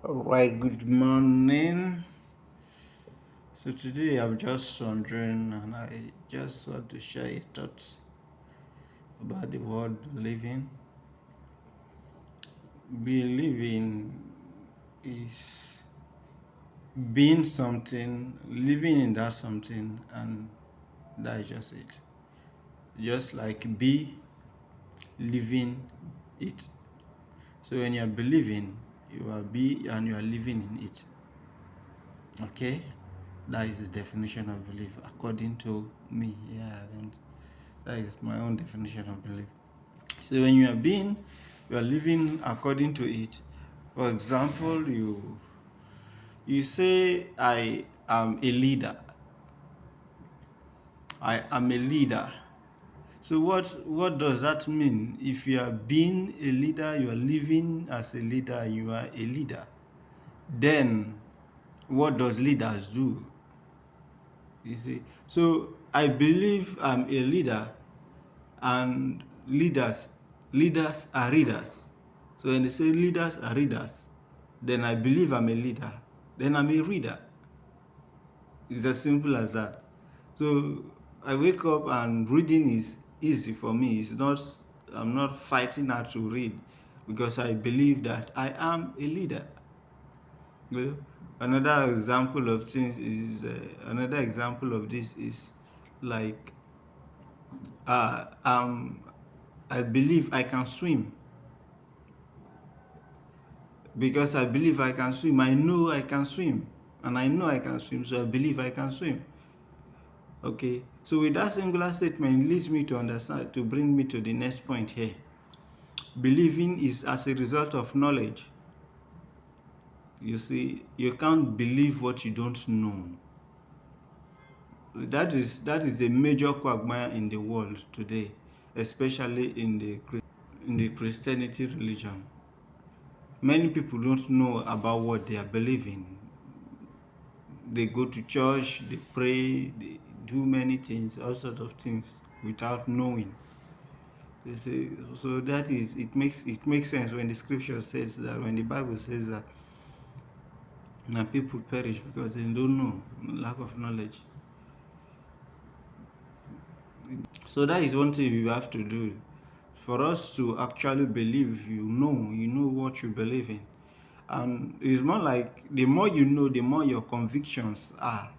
All right, good morning. So today I'm just wondering, and I just want to share a thought about the word believing. Believing is being something, living in that something, and that is just it. Just like be living it. So when you're believing, you are be and you are living in it. Okay? That is the definition of belief according to me. Yeah, and that is my own definition of belief. So when you are living according to it. For example, you say I am a leader. I am a leader. So what does that mean? If you are being a leader, you are living as a leader, you are a leader. Then what does leaders do? You see, so I believe I'm a leader, and leaders are readers. So when they say leaders are readers, then I believe I'm a leader, then I'm a reader. It's as simple as that. So I wake up and reading is easy for me. I'm not fighting hard to read because I believe that I am a leader. Well, another example of this is like I believe I can swim. Because I believe I can swim, I know I can swim, and I know I can swim, so I believe I can swim. Okay, so with that singular statement, it leads me to understand, to bring me to the next point here. Believing is as a result of knowledge. You see, you can't believe what you don't know. That is a major quagmire in the world today, especially in the Christianity religion. Many people don't know about what they are believing. They go to church, they pray, they do many things, all sorts of things without knowing. They say, so that is it makes sense when the scripture says that, when the Bible says that now people perish because they don't know, lack of knowledge. So that is one thing you have to do. For us to actually believe, you know what you believe in. And it's more like the more you know, the more your convictions are.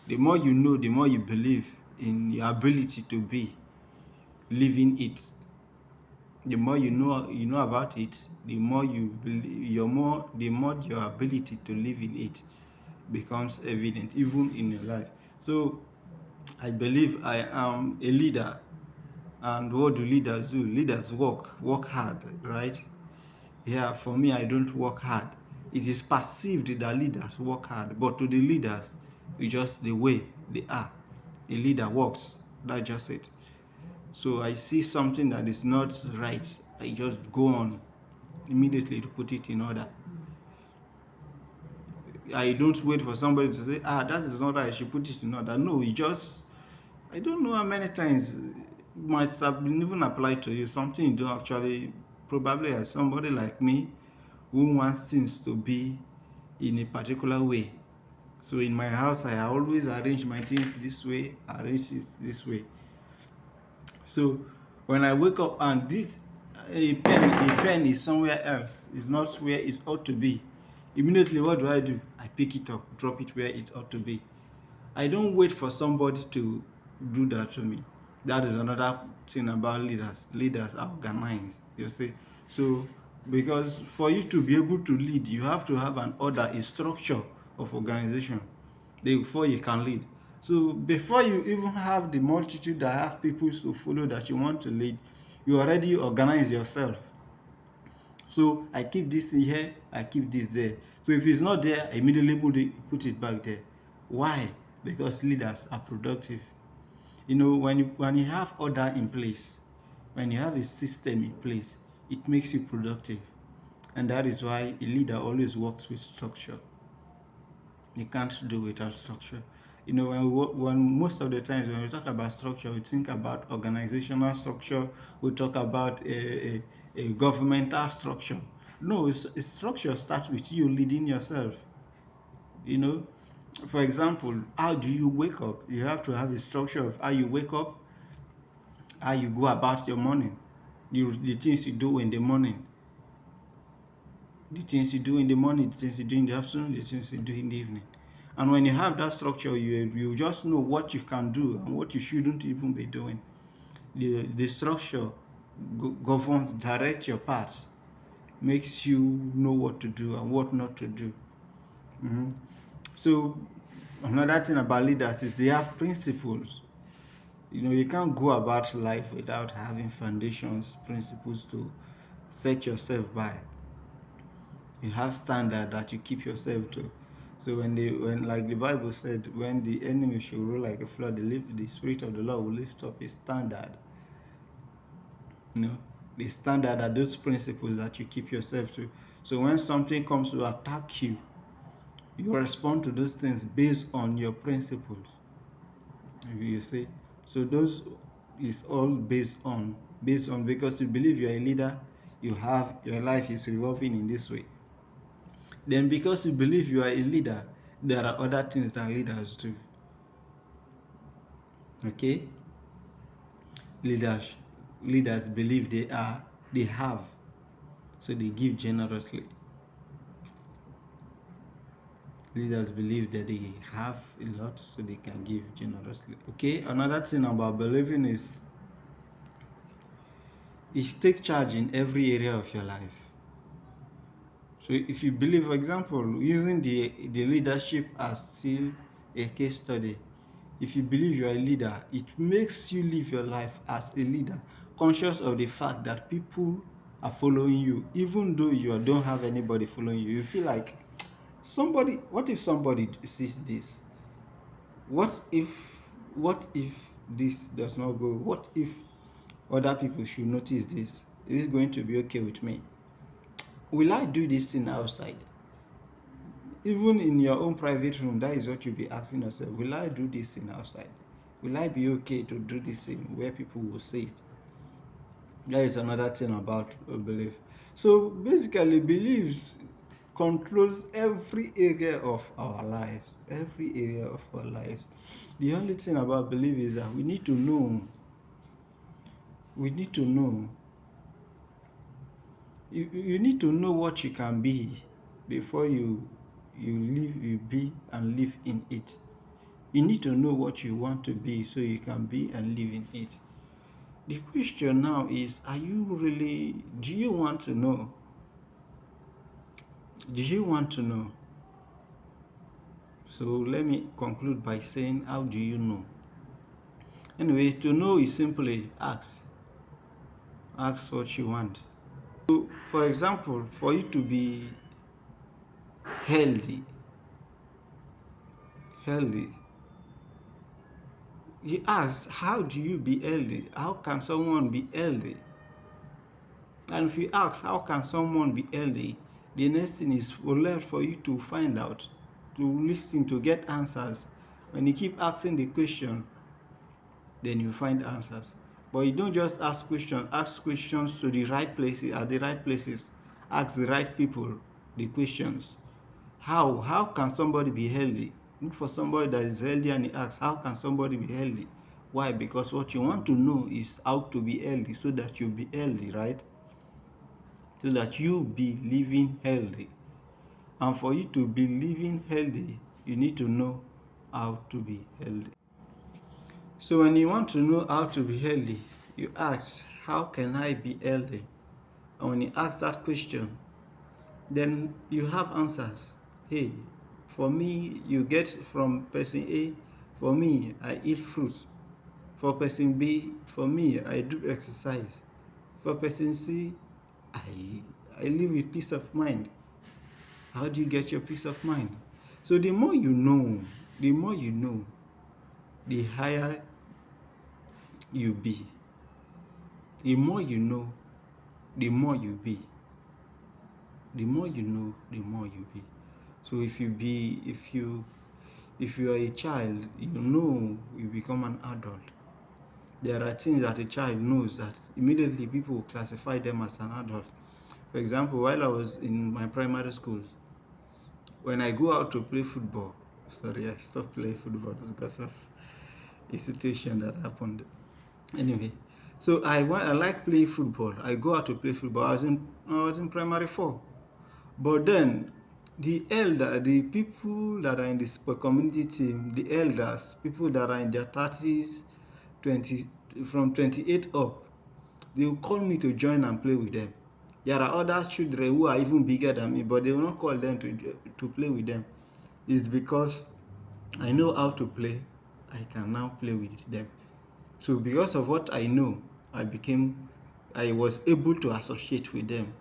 The more you know, the more you believe in your ability to be living it. The more you know about it, the more you believe, the more your ability to live in it becomes evident, even in your life. So I believe I am a leader. And what do leaders do? Leaders work hard, right? Yeah, for me, I don't work hard. It is perceived that leaders work hard, but to the leaders, it's just the way they are. The leader works. That's just it. So I see something that is not right, I just go on immediately to put it in order. I don't wait for somebody to say, that is not right, I should put it in order. No, I don't know how many times it might have been even applied to you, something you don't actually, probably as somebody like me who wants things to be in a particular way. So in my house, I always arrange my things this way, arrange it this way. So when I wake up and a pen is somewhere else, it's not where it ought to be, immediately what do? I pick it up, drop it where it ought to be. I don't wait for somebody to do that to me. That is another thing about leaders. Leaders are organized, you see. So because for you to be able to lead, you have to have an order, a structure of organization before you can lead. So before you even have the multitude that have people to follow that you want to lead, you already organize yourself. So I keep this in here, I keep this there. So if it's not there, I immediately put it back there. Why? Because leaders are productive. When you have order in place, when you have a system in place, it makes you productive. And that is why a leader always works with structure. You can't do without structure. When most of the times when we talk about structure, we think about organizational structure, we talk about a governmental structure. No, structure starts with you leading yourself. You know, for example, how do you wake up? You have to have a structure of how you wake up, how you go about your morning, the things you do in the morning, the things you do in the morning, the things you do in the afternoon, the things you do in the evening. And when you have that structure, you just know what you can do and what you shouldn't even be doing. The structure governs, directs your paths, makes you know what to do and what not to do. So another thing about leaders is they have principles. You can't go about life without having foundations, principles to set yourself by. You have standard that you keep yourself to. So when like the Bible said, when the enemy should rule like a flood, the Spirit of the Lord will lift up a standard. The standard are those principles that you keep yourself to. So when something comes to attack you, you respond to those things based on your principles. You see, so those is all based on because you believe you're a leader, your life is revolving in this way. Then because you believe you are a leader, there are other things that leaders do. Okay? Leaders believe they have, so they give generously. Leaders believe that they have a lot, so they can give generously. Okay, another thing about believing is take charge in every area of your life. So if you believe, for example, using the leadership as still a case study, if you believe you are a leader, it makes you live your life as a leader, conscious of the fact that people are following you, even though you don't have anybody following you. You feel like what if somebody sees this? What if this does not go? What if other people should notice this? Is it going to be okay with me? Will I do this thing outside? Even in your own private room, that is what you'll be asking yourself. Will I do this thing outside? Will I be okay to do this thing where people will see it? That is another thing about belief. So basically, beliefs controls every area of our lives. Every area of our lives. The only thing about belief is that we need to know. We need to know. You need to know what you can be before you be and live in it. You need to know what you want to be so you can be and live in it. The question now is, do you want to know? Do you want to know? So let me conclude by saying, how do you know? Anyway, to know is simply ask. Ask what you want. So, for example, for you to be healthy, you ask, how do you be healthy? How can someone be healthy? And if you ask, how can someone be healthy? The next thing is left for you to find out, to listen, to get answers. When you keep asking the question, then you find answers. But you don't just ask questions to the right places, at the right places. Ask the right people the questions. How can somebody be healthy? Look for somebody that is healthy and ask, how can somebody be healthy? Why? Because what you want to know is how to be healthy so that you'll be healthy, right? So that you be living healthy. And for you to be living healthy, you need to know how to be healthy. So when you want to know how to be healthy, you ask, how can I be healthy? And when you ask that question, then you have answers. Hey, for me, you get from person A, for me, I eat fruits. For person B, for me, I do exercise. For person C, I live with peace of mind. How do you get your peace of mind? So the more you know, the higher you be. The more you know, the more you be. The more you know, the more you be. So if you are a child, you become an adult. There are things that a child knows that immediately people will classify them as an adult. For example, while I was in my primary school, when I go out to play football, sorry, I stopped playing football because of a situation that happened. Anyway, so I like playing football. I go out to play football. I was in primary four. But then the people that are in the sport community team, the elders, people that are in their 30s, 20, from 28 up, they will call me to join and play with them. There are other children who are even bigger than me, but they will not call them to play with them. It's because I know how to play. I can now play with them. So because of what I know, I was able to associate with them,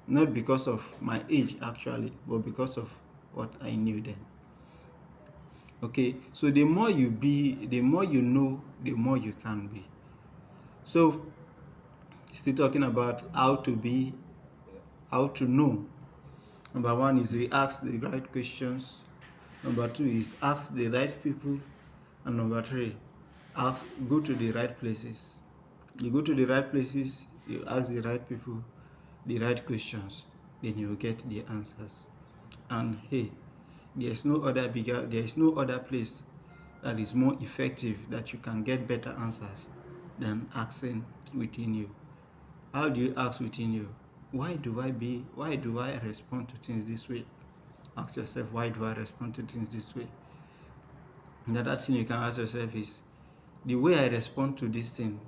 not because of my age actually, but because of what I knew then. Okay, so the more you be, the more you know, the more you can be. So still talking about how to be, how to know. Number one is we ask the right questions. Number two is ask the right people. And number three, go to the right places. You go to the right places, you ask the right people the right questions, then you will get the answers. And hey, there is no other place that is more effective that you can get better answers than asking within you. How do you ask within you? Why do I respond to things this way? Ask yourself, why do I respond to things this way? Another thing you can ask yourself is, the way I respond to this thing,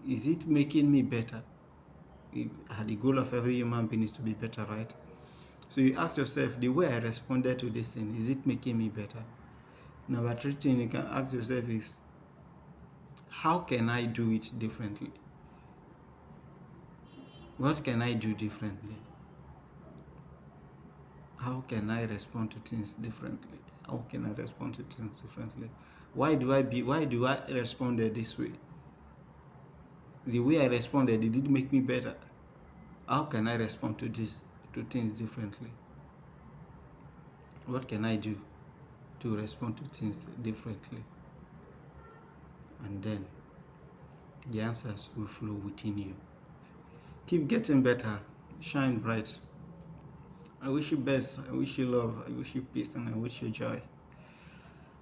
is it making me better? The goal of every human being is to be better, right? So you ask yourself, the way I responded to this thing, is it making me better? Number three thing you can ask yourself is, how can I do it differently? What can I do differently? How can I respond to things differently? How can I respond to things differently? Why do I respond this way? The way I responded, did it make me better? How can I respond to things differently? What can I do to respond to things differently? And then the answers will flow within you. Keep getting better. Shine bright. I wish you best. I wish you love. I wish you peace, and I wish you joy.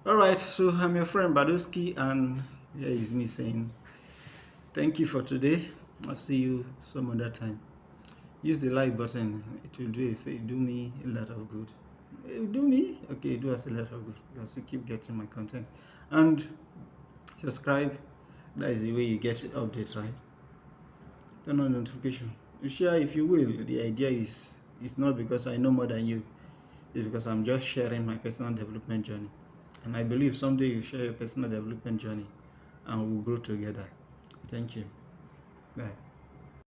Alright, so I'm your friend Badoski, and here is me saying thank you for today. I'll see you some other time. Use the like button. It will do me a lot of good. It will do me? Okay, do us a lot of good because you keep getting my content. And subscribe. That is the way you get updates, right? Turn on notification. You share if you will. The idea is not because I know more than you. It's because I'm just sharing my personal development journey. And I believe someday you share your personal development journey and we'll grow together. Thank you. Bye.